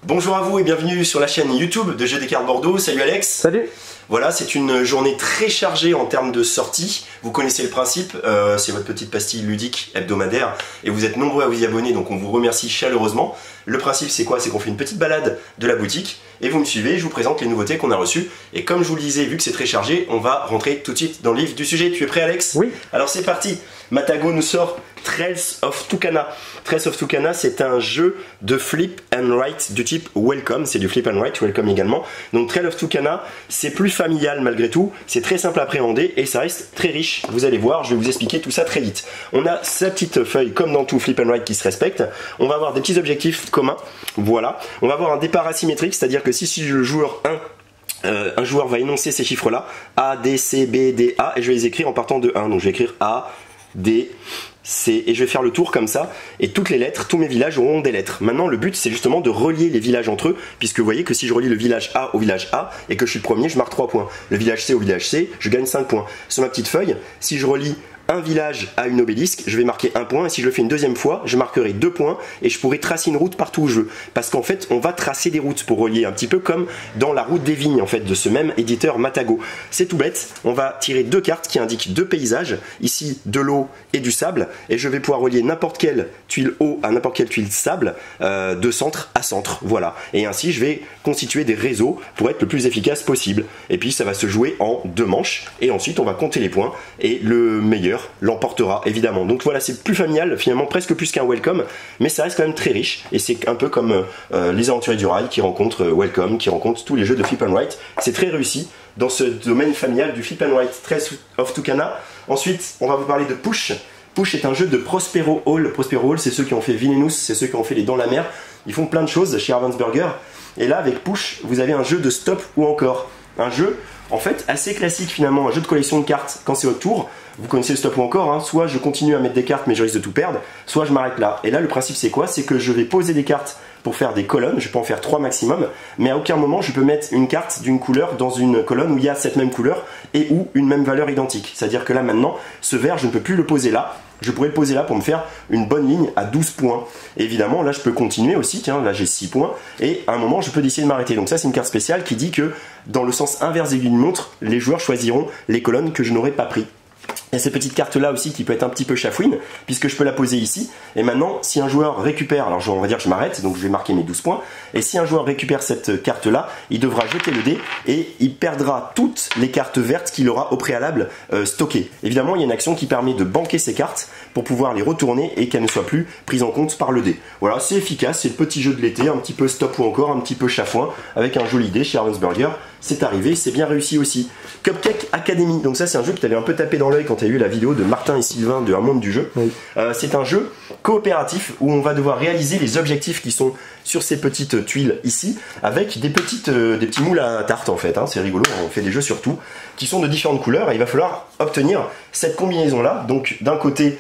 Bonjour à vous et bienvenue sur la chaîne YouTube de Jeux des cartes Bordeaux. Salut Alex. Salut. Voilà, c'est une journée très chargée en termes de sorties. Vous connaissez le principe, c'est votre petite pastille ludique hebdomadaire et vous êtes nombreux à vous y abonner, donc on vous remercie chaleureusement. Le principe c'est quoi? C'est qu'on fait une petite balade de la boutique et vous me suivez, je vous présente les nouveautés qu'on a reçues. Et comme je vous le disais, vu que c'est très chargé, on va rentrer tout de suite dans le vif du sujet. Tu es prêt Alex? Oui. Alors c'est parti. Matago nous sort Trails of Tucana. Trails of Tucana, c'est un jeu de flip and write du type Welcome. C'est du flip and write, Welcome également. Donc Trails of Tucana, c'est plus familial malgré tout. C'est très simple à appréhender et ça reste très riche. Vous allez voir, je vais vous expliquer tout ça très vite. On a sa petite feuille comme dans tout flip and write qui se respecte. On va avoir des petits objectifs communs. Voilà. On va avoir un départ asymétrique, c'est-à-dire que si le joueur 1 un joueur va énoncer ces chiffres-là, A, D, C, B, D, A, et je vais les écrire en partant de 1. Donc je vais écrire A, D, C, et je vais faire le tour comme ça, et toutes les lettres, tous mes villages auront des lettres. Maintenant le but c'est justement de relier les villages entre eux, puisque vous voyez que si je relie le village A au village A, et que je suis le premier, je marque 3 points. Le village C au village C, je gagne 5 points. Sur ma petite feuille, si je relie un village à une obélisque, je vais marquer 1 point, et si je le fais une deuxième fois, je marquerai 2 points, et je pourrai tracer une route partout où je veux. Parce qu'en fait, on va tracer des routes pour relier, un petit peu comme dans la route des vignes, en fait, de ce même éditeur Matago. C'est tout bête, on va tirer 2 cartes qui indiquent 2 paysages, ici de l'eau et du sable, et je vais pouvoir relier n'importe quelle tuile eau à n'importe quelle tuile sable, de centre à centre, voilà. Et ainsi, je vais constituer des réseaux pour être le plus efficace possible. Et puis, ça va se jouer en 2 manches, et ensuite, on va compter les points, et le meilleur l'emportera évidemment. Donc voilà, c'est plus familial, finalement presque plus qu'un Welcome, mais ça reste quand même très riche et c'est un peu comme les aventuriers du rail qui rencontrent Welcome, qui rencontrent tous les jeux de flip and write. C'est très réussi dans ce domaine familial du flip and write. Trails of Tucana. Ensuite, on va vous parler de Push. Push est un jeu de Prospero Hall. Prospero Hall, c'est ceux qui ont fait Villainous, c'est ceux qui ont fait les Dents de la Mer. Ils font plein de choses chez Ravensburger. Et là, avec Push, vous avez un jeu de stop ou encore. Un jeu, en fait, assez classique finalement, un jeu de collection de cartes quand c'est votre tour. Vous connaissez le stop ou encore, hein. Soit je continue à mettre des cartes mais je risque de tout perdre, soit je m'arrête là. Et là, le principe c'est quoi? C'est que je vais poser des cartes pour faire des colonnes, je peux en faire 3 maximum, mais à aucun moment je peux mettre une carte d'une couleur dans une colonne où il y a cette même couleur et ou une même valeur identique. C'est-à-dire que là maintenant, ce vert, je ne peux plus le poser là. Je pourrais le poser là pour me faire une bonne ligne à 12 points. Et évidemment, là je peux continuer aussi, tiens, là j'ai 6 points, et à un moment je peux décider de m'arrêter. Donc ça c'est une carte spéciale qui dit que dans le sens inverse d'une montre, les joueurs choisiront les colonnes que je n'aurais pas pris. Il y a cette petite carte là aussi qui peut être un petit peu chafouine, puisque je peux la poser ici. Et maintenant, si un joueur récupère, alors on va dire que je m'arrête, donc je vais marquer mes 12 points. Et si un joueur récupère cette carte là, il devra jeter le dé et il perdra toutes les cartes vertes qu'il aura au préalable stockées. Évidemment, il y a une action qui permet de banquer ces cartes pour pouvoir les retourner et qu'elles ne soient plus prises en compte par le dé. Voilà, c'est efficace, c'est le petit jeu de l'été, un petit peu stop ou encore, un petit peu chafouin, avec un joli dé chez Ravensburger. C'est arrivé, c'est bien réussi aussi. Cupcake Academy, donc ça c'est un jeu que tu avais un peu tapé dans l'œil quand tu as eu la vidéo de Martin et Sylvain de Un Monde du Jeu. Oui. C'est un jeu coopératif où on va devoir réaliser les objectifs qui sont sur ces petites tuiles ici, avec des petits moules à tarte en fait, hein. C'est rigolo, on fait des jeux sur tout, qui sont de différentes couleurs et il va falloir obtenir cette combinaison là. Donc d'un côté,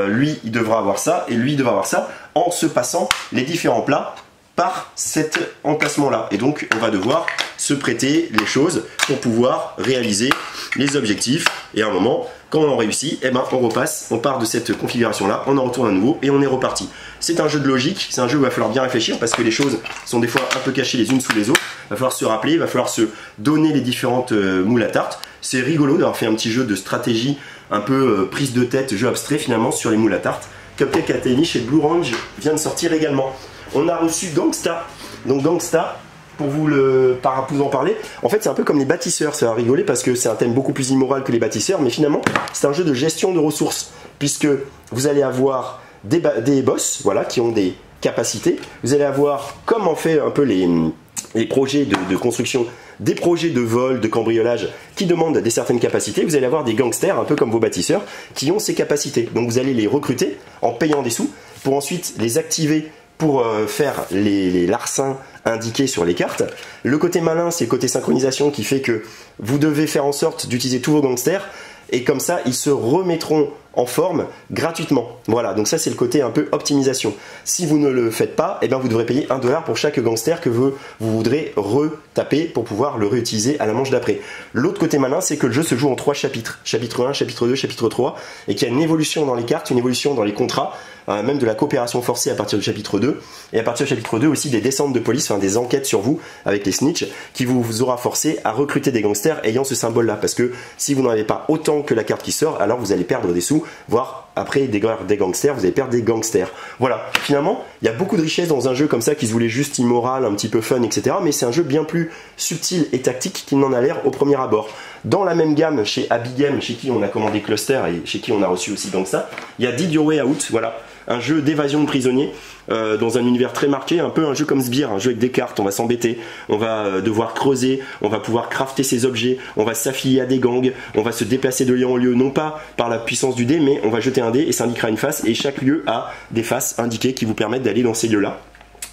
lui il devra avoir ça et lui il devra avoir ça, en se passant les différents plats par cet emplacement là, et donc on va devoir se prêter les choses pour pouvoir réaliser les objectifs, et à un moment quand on réussit, eh ben, on repasse, on part de cette configuration là, on en retourne à nouveau et on est reparti. C'est un jeu de logique, c'est un jeu où il va falloir bien réfléchir parce que les choses sont des fois un peu cachées les unes sous les autres, il va falloir se rappeler, il va falloir se donner les différentes moules à tarte. C'est rigolo d'avoir fait un petit jeu de stratégie un peu prise de tête, jeu abstrait finalement sur les moules à tarte. Cupcake Academy chez Blue Range vient de sortir également. On a reçu Gangsta. Donc Gangsta, pour vous en parler, en fait c'est un peu comme les bâtisseurs, ça va rigoler parce que c'est un thème beaucoup plus immoral que les bâtisseurs, mais finalement c'est un jeu de gestion de ressources, puisque vous allez avoir des boss, voilà, qui ont des capacités, vous allez avoir, comme en fait un peu les projets de construction, des projets de vol, de cambriolage qui demandent des certaines capacités, vous allez avoir des gangsters, un peu comme vos bâtisseurs, qui ont ces capacités. Donc vous allez les recruter en payant des sous, pour ensuite les activer pour faire les larcins indiqués sur les cartes. Le côté malin, c'est le côté synchronisation qui fait que vous devez faire en sorte d'utiliser tous vos gangsters et comme ça, ils se remettront en forme gratuitement. Voilà, donc ça c'est le côté un peu optimisation. Si vous ne le faites pas, eh bien vous devrez payer 1 $ pour chaque gangster que vous voudrez retaper pour pouvoir le réutiliser à la manche d'après. L'autre côté malin, c'est que le jeu se joue en 3 chapitres. Chapitre 1, chapitre 2, chapitre 3, et qu'il y a une évolution dans les cartes, une évolution dans les contrats, même de la coopération forcée à partir du chapitre 2, et à partir du chapitre 2 aussi des descentes de police, enfin des enquêtes sur vous avec les snitch, qui vous aura forcé à recruter des gangsters ayant ce symbole là, parce que si vous n'en avez pas autant que la carte qui sort, alors vous allez perdre des sous, voire après des gangsters, vous allez perdre des gangsters. Voilà, finalement, il y a beaucoup de richesse dans un jeu comme ça qui se voulait juste immoral, un petit peu fun, etc. Mais c'est un jeu bien plus subtil et tactique qu'il n'en a l'air au premier abord. Dans la même gamme, chez Abigame, chez qui on a commandé Cluster et chez qui on a reçu aussi Gangsta, il y a Did Your Way Out, voilà, un jeu d'évasion de prisonniers dans un univers très marqué, un peu un jeu comme Sbire, un jeu avec des cartes, on va s'embêter, on va devoir creuser, on va pouvoir crafter ses objets, on va s'affilier à des gangs, on va se déplacer de lieu en lieu, non pas par la puissance du dé, mais on va jeter un dé et ça indiquera une face, et chaque lieu a des faces indiquées qui vous permettent d'aller dans ces lieux-là.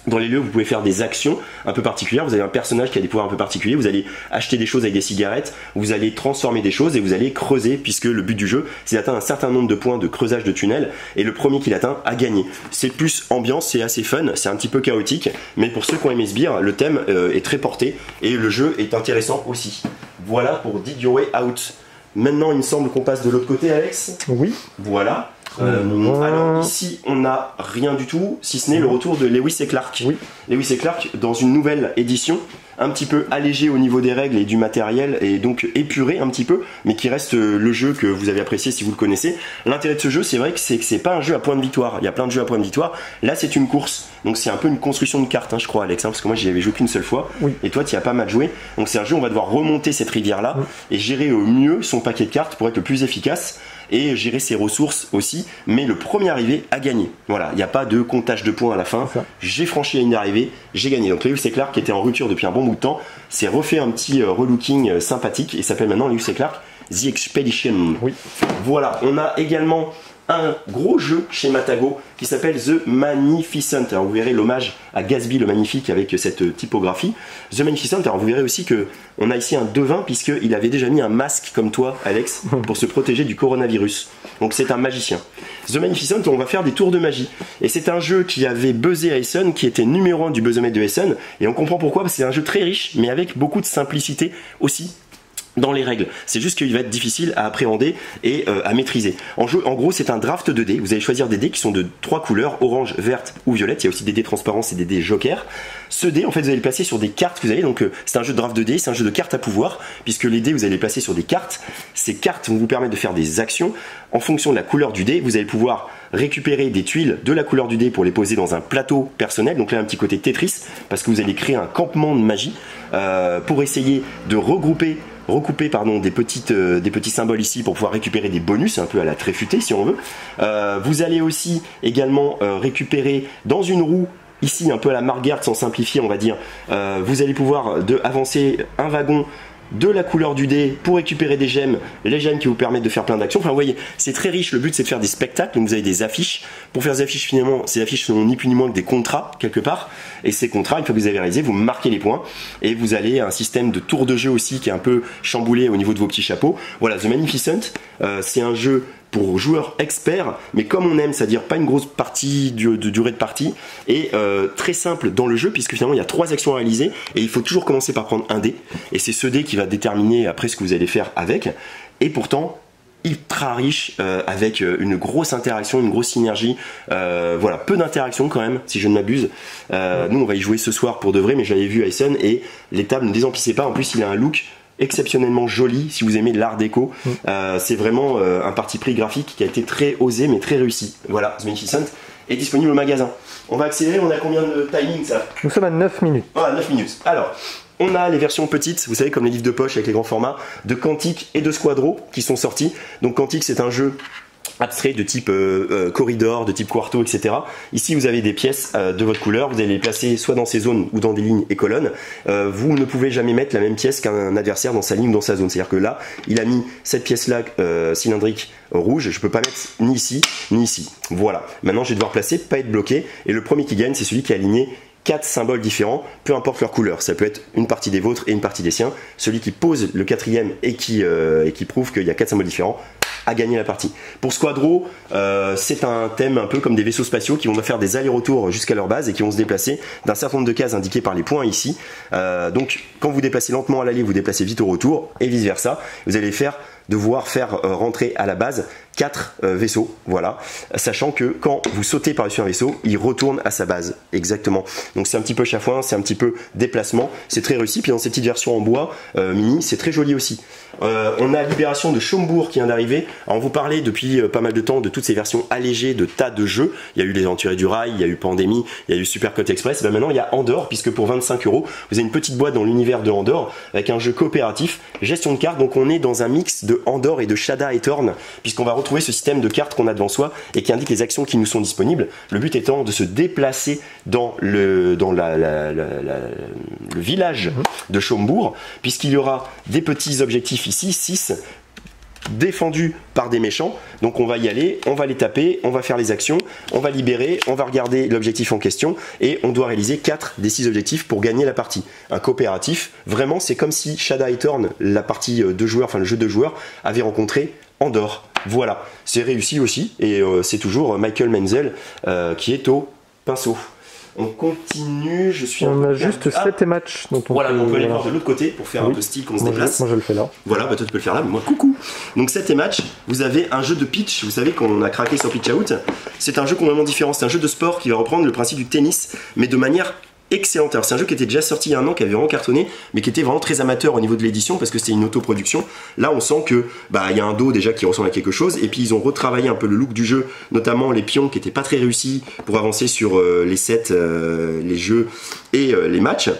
Dans les lieux, vous pouvez faire des actions un peu particulières. Vous avez un personnage qui a des pouvoirs un peu particuliers. Vous allez acheter des choses avec des cigarettes. Vous allez transformer des choses et vous allez creuser, puisque le but du jeu, c'est d'atteindre un certain nombre de points de creusage de tunnels. Et le premier qui l'atteint a gagné. C'est plus ambiance, c'est assez fun, c'est un petit peu chaotique. Mais pour ceux qui ont aimé Sbire, le thème est très porté et le jeu est intéressant aussi. Voilà pour Did Your Way Out. Maintenant, il me semble qu'on passe de l'autre côté, Alex. Oui. Voilà. Alors ici on n'a rien du tout si ce n'est le retour de Lewis et Clark. Oui. Lewis et Clark dans une nouvelle édition, un petit peu allégé au niveau des règles et du matériel et donc épuré un petit peu, mais qui reste le jeu que vous avez apprécié si vous le connaissez. L'intérêt de ce jeu, c'est vrai que c'est pas un jeu à point de victoire. Il y a plein de jeux à point de victoire. Là c'est une course, donc c'est un peu une construction de cartes, hein, je crois, Alex, hein, parce que moi j'y avais joué qu'une seule fois. Oui. Et toi tu y as pas mal joué. Donc c'est un jeu où on va devoir remonter cette rivière là et gérer au mieux son paquet de cartes pour être le plus efficace et gérer ses ressources aussi, mais le premier arrivé a gagné. Voilà, il n'y a pas de comptage de points à la fin. J'ai franchi la ligne d'arrivée, j'ai gagné. Donc Lewis et Clark, qui était en rupture depuis un bon bout de temps, s'est refait un petit relooking sympathique et s'appelle maintenant Lewis et Clark The Expedition. Oui. Voilà, on a également un gros jeu chez Matago qui s'appelle The Magnificent. Alors vous verrez l'hommage à Gatsby le Magnifique avec cette typographie. The Magnificent, alors vous verrez aussi que on a ici un devin puisqu'il avait déjà mis un masque comme toi, Alex, pour se protéger du coronavirus. Donc c'est un magicien. The Magnificent, on va faire des tours de magie. Et c'est un jeu qui avait buzzé à Essen, qui était numéro 1 du Buzzomètre de Essen. Et on comprend pourquoi, parce que c'est un jeu très riche, mais avec beaucoup de simplicité aussi dans les règles. C'est juste qu'il va être difficile à appréhender et à maîtriser. En gros, c'est un draft de dés. Vous allez choisir des dés qui sont de 3 couleurs, orange, verte ou violette. Il y a aussi des dés transparents, c'est des dés jokers. Ce dé, en fait, vous allez le placer sur des cartes que vous avez. Donc, c'est un jeu de draft de dés, c'est un jeu de cartes à pouvoir, puisque les dés, vous allez les placer sur des cartes. Ces cartes vont vous permettre de faire des actions. En fonction de la couleur du dé, vous allez pouvoir récupérer des tuiles de la couleur du dé pour les poser dans un plateau personnel. Donc là, un petit côté Tetris, parce que vous allez créer un campement de magie pour essayer de recouper des petits symboles ici pour pouvoir récupérer des bonus, un peu à la Tréfuté si on veut. Vous allez aussi également récupérer dans une roue, ici un peu à la Margard sans simplifier on va dire, vous allez pouvoir avancer un wagon de la couleur du dé pour récupérer des gemmes, les gemmes qui vous permettent de faire plein d'actions. Enfin vous voyez, c'est très riche, le but c'est de faire des spectacles, donc vous avez des affiches. Pour faire des affiches finalement, ces affiches sont ni plus ni moins que des contrats quelque part, et ces contrats, une fois que vous avez réalisé, vous marquez les points, et vous allez à un système de tour de jeu aussi qui est un peu chamboulé au niveau de vos petits chapeaux. Voilà, The Magnificent, c'est un jeu pour joueurs experts, mais comme on aime, c'est-à-dire pas une grosse partie de durée de partie, et très simple dans le jeu, puisque finalement il y a 3 actions à réaliser, et il faut toujours commencer par prendre un dé, et c'est ce dé qui va déterminer après ce que vous allez faire avec, et pourtant ultra riche, avec une grosse interaction, une grosse synergie, voilà, peu d'interaction quand même, si je ne m'abuse. Nous on va y jouer ce soir pour de vrai, mais j'avais vu à Essen, et les tables ne désemplissaient pas, en plus il a un look exceptionnellement joli si vous aimez l'art déco. C'est vraiment un parti pris graphique qui a été très osé mais très réussi. Voilà, The Magnificent est disponible au magasin. On va accélérer, on a combien de timing ça? Nous sommes à 9 minutes. Ah, 9 minutes. Alors, on a les versions petites, vous savez, comme les livres de poche avec les grands formats, de Quantique et de Squadro qui sont sortis. Donc Quantique, c'est un jeu abstrait de type corridor, de type quarto, etc. Ici, vous avez des pièces de votre couleur. Vous allez les placer soit dans ces zones ou dans des lignes et colonnes. Vous ne pouvez jamais mettre la même pièce qu'un adversaire dans sa ligne ou dans sa zone. C'est-à-dire que là, il a mis cette pièce-là cylindrique rouge. Je ne peux pas mettre ni ici, ni ici. Voilà. Maintenant, je vais devoir placer, pas être bloqué. Et le premier qui gagne, c'est celui qui a aligné 4 symboles différents, peu importe leur couleur. Ça peut être une partie des vôtres et une partie des siens. Celui qui pose le 4e et qui prouve qu'il y a 4 symboles différents a gagné la partie. Pour Squadro, c'est un thème un peu comme des vaisseaux spatiaux qui vont faire des allers-retours jusqu'à leur base et qui vont se déplacer d'un certain nombre de cases indiquées par les points ici. Donc quand vous déplacez lentement à l'aller, vous déplacez vite au retour et vice versa. Vous allez faire devoir faire rentrer à la base 4 vaisseaux, voilà, sachant que quand vous sautez par-dessus un vaisseau, il retourne à sa base, exactement. Donc c'est un petit peu chafouin, c'est un petit peu déplacement, c'est très réussi. Puis dans ces petites versions en bois mini, c'est très joli aussi. On a Libération de Chombourg qui vient d'arriver. On vous parlait depuis pas mal de temps de toutes ces versions allégées de tas de jeux. Il y a eu Les Aventuriers du Rail, il y a eu Pandémie, il y a eu Super Cote Express. Et ben maintenant il y a Andorre, puisque pour 25 €, vous avez une petite boîte dans l'univers de Andorre avec un jeu coopératif, gestion de cartes. Donc on est dans un mix de Andorre et de Shada et Thorn, puisqu'on va retrouver ce système de cartes qu'on a devant soi et qui indique les actions qui nous sont disponibles. Le but étant de se déplacer dans le village de Chombourg, puisqu'il y aura des petits objectifs ici, 6, défendus par des méchants. Donc on va y aller, on va les taper, on va faire les actions, on va libérer, on va regarder l'objectif en question et on doit réaliser 4 des 6 objectifs pour gagner la partie. Un coopératif, vraiment c'est comme si Shada et Thorn, la partie 2 joueurs, enfin le jeu 2 joueurs, avait rencontré Andorre. Voilà, c'est réussi aussi et c'est toujours Michael Menzel qui est au pinceau. On continue, je suis on a juste 7 matchs. Donc voilà, on peut aller voir de l'autre côté pour faire un peu style qu'on se déplace. Moi je le fais là. Voilà, bah toi tu peux le faire là, mais moi coucou. Donc 7 match, vous avez un jeu de pitch, vous savez qu'on a craqué sur Pitch Out. C'est un jeu complètement différent, c'est un jeu de sport qui va reprendre le principe du tennis, mais de manière excellente. Alors c'est un jeu qui était déjà sorti il y a un an, qui avait vraiment cartonné, mais qui était vraiment très amateur au niveau de l'édition parce que c'était une autoproduction. Là on sent que il y a un dos déjà qui ressemble à quelque chose, et puis ils ont retravaillé un peu le look du jeu, notamment les pions qui n'étaient pas très réussis pour avancer sur les sets, les jeux et les matchs.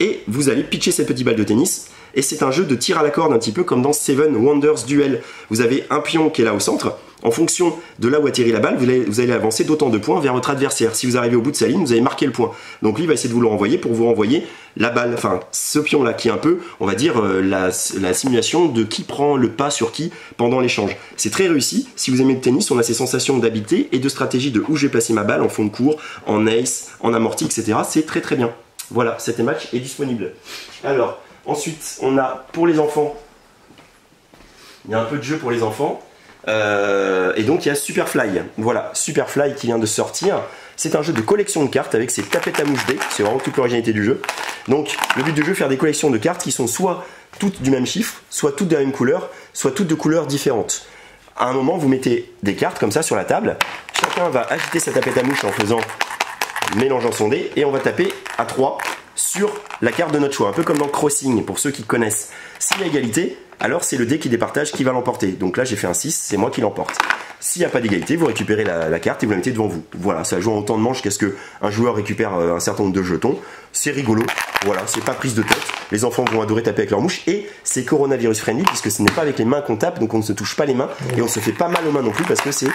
Et vous allez pitcher cette petite balle de tennis. Et c'est un jeu de tir à la corde, un petit peu comme dans Seven Wonders Duel. Vous avez un pion qui est là au centre. En fonction de là où atterrit la balle, vous allez avancer d'autant de points vers votre adversaire. Si vous arrivez au bout de sa ligne, vous avez marqué le point. Donc lui va essayer de vous le renvoyer pour vous renvoyer la balle. Enfin, ce pion-là qui est un peu, on va dire, la simulation de qui prend le pas sur qui pendant l'échange. C'est très réussi. Si vous aimez le tennis, on a ces sensations d'habiter et de stratégie de où je vais placer ma balle en fond de cours, en ace, en amorti, etc. C'est très très bien. Voilà, cet match est disponible. Alors, ensuite, on a pour les enfants, il y a un peu de jeu pour les enfants. Et donc il y a Superfly, voilà, Superfly qui vient de sortir. C'est un jeu de collection de cartes avec ses tapettes à mouche dés, c'est vraiment toute l'originalité du jeu. Donc le but du jeu, faire des collections de cartes qui sont soit toutes du même chiffre, soit toutes de la même couleur, soit toutes de couleurs différentes. À un moment, vous mettez des cartes comme ça sur la table, chacun va agiter sa tapette à mouche en mélangeant son dé, et on va taper à 3 sur la carte de notre choix, un peu comme dans Crossing pour ceux qui connaissent. S'il y a égalité, alors c'est le dé qui départage qui va l'emporter. Donc là j'ai fait un 6, c'est moi qui l'emporte. S'il n'y a pas d'égalité, vous récupérez la carte et vous la mettez devant vous. Voilà, ça joue en temps de manche jusqu'à ce qu'un joueur récupère un certain nombre de jetons. C'est rigolo, voilà, c'est pas prise de tête. Les enfants vont adorer taper avec leurs mouches et c'est coronavirus friendly puisque ce n'est pas avec les mains qu'on tape, donc on ne se touche pas les mains et on se fait pas mal aux mains non plus parce que c'est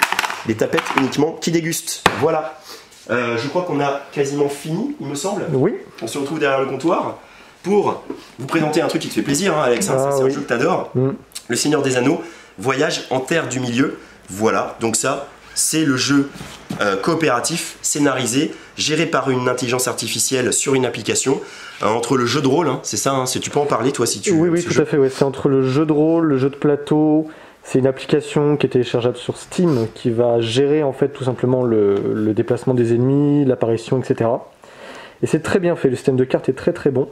des tapettes uniquement qui dégustent. Voilà. Je crois qu'on a quasiment fini, il me semble. Oui. On se retrouve derrière le comptoir pour vous présenter un truc qui te fait plaisir, hein, Alex. Hein, c'est un jeu que tu adores. Le Seigneur des Anneaux, Voyage en Terre du Milieu. Voilà, donc ça, c'est le jeu coopératif, scénarisé, géré par une intelligence artificielle sur une application. Entre le jeu de rôle, hein, c'est ça, hein, tu peux en parler toi si tu veux. Oui, tout à fait, ouais. C'est entre le jeu de rôle, le jeu de plateau. C'est une application qui est téléchargeable sur Steam qui va gérer en fait tout simplement le déplacement des ennemis, l'apparition, etc. Et c'est très bien fait, le système de cartes est très très bon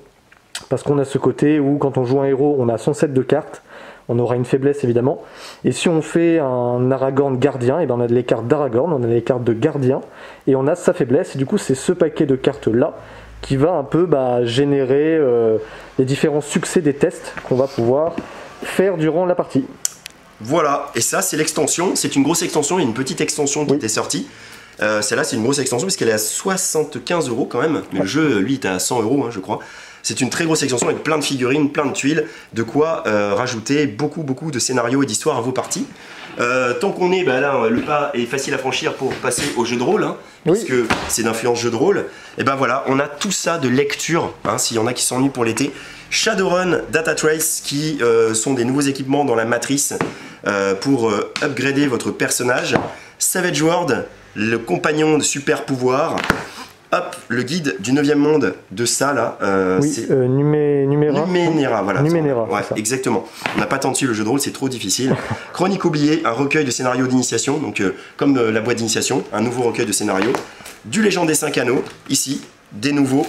parce qu'on a ce côté où quand on joue un héros, on a son set de cartes, on aura une faiblesse évidemment. Et si on fait un Aragorn gardien, et ben on a les cartes d'Aragorn, on a les cartes de gardien et on a sa faiblesse. Et du coup c'est ce paquet de cartes là qui va un peu générer les différents succès des tests qu'on va pouvoir faire durant la partie. Voilà, et ça c'est l'extension, c'est une grosse extension, il y a une petite extension qui était sortie. Celle-là c'est une grosse extension puisqu'elle est à 75 € quand même, mais le jeu lui est à 100 € hein, je crois. C'est une très grosse extension avec plein de figurines, plein de tuiles, de quoi rajouter beaucoup de scénarios et d'histoires à vos parties. Tant qu'on est, là le pas est facile à franchir pour passer au jeu de rôle, hein, puisque c'est d'influence jeu de rôle. Et ben voilà, on a tout ça de lecture, hein, s'il y en a qui s'ennuient pour l'été. Shadowrun, Datatrace qui sont des nouveaux équipements dans la matrice pour upgrader votre personnage. Savage World, le compagnon de super pouvoir. Hop, le guide du 9e monde de ça là. Numenera, voilà. Numenera, ouais, exactement. On n'a pas tant dessus le jeu de rôle, c'est trop difficile. Chronique oubliée, un recueil de scénarios d'initiation, donc comme la boîte d'initiation, un nouveau recueil de scénarios. Du Légende des 5 Anneaux, ici, des nouveaux.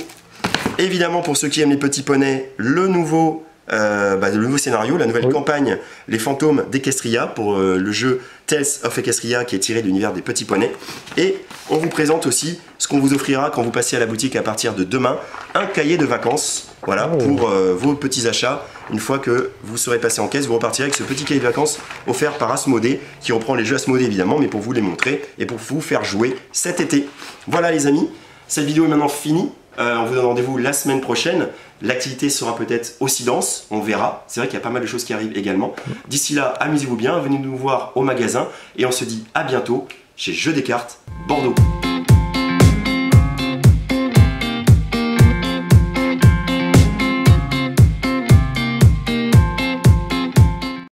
Évidemment, pour ceux qui aiment les petits poneys, le nouveau le nouveau scénario, la nouvelle campagne Les Fantômes d'Equestria pour le jeu Tales of Equestria qui est tiré de l'univers des petits poneys. Et on vous présente aussi ce qu'on vous offrira quand vous passez à la boutique à partir de demain, un cahier de vacances, voilà, pour vos petits achats. Une fois que vous serez passé en caisse, vous repartirez avec ce petit cahier de vacances offert par Asmodée, qui reprend les jeux Asmodée évidemment, mais pour vous les montrer et pour vous faire jouer cet été. Voilà les amis, cette vidéo est maintenant finie. On vous donne rendez-vous la semaine prochaine. L'activité sera peut-être aussi dense, on verra. C'est vrai qu'il y a pas mal de choses qui arrivent également. D'ici là, amusez-vous bien, venez nous voir au magasin et on se dit à bientôt chez Jeux des Cartes Bordeaux.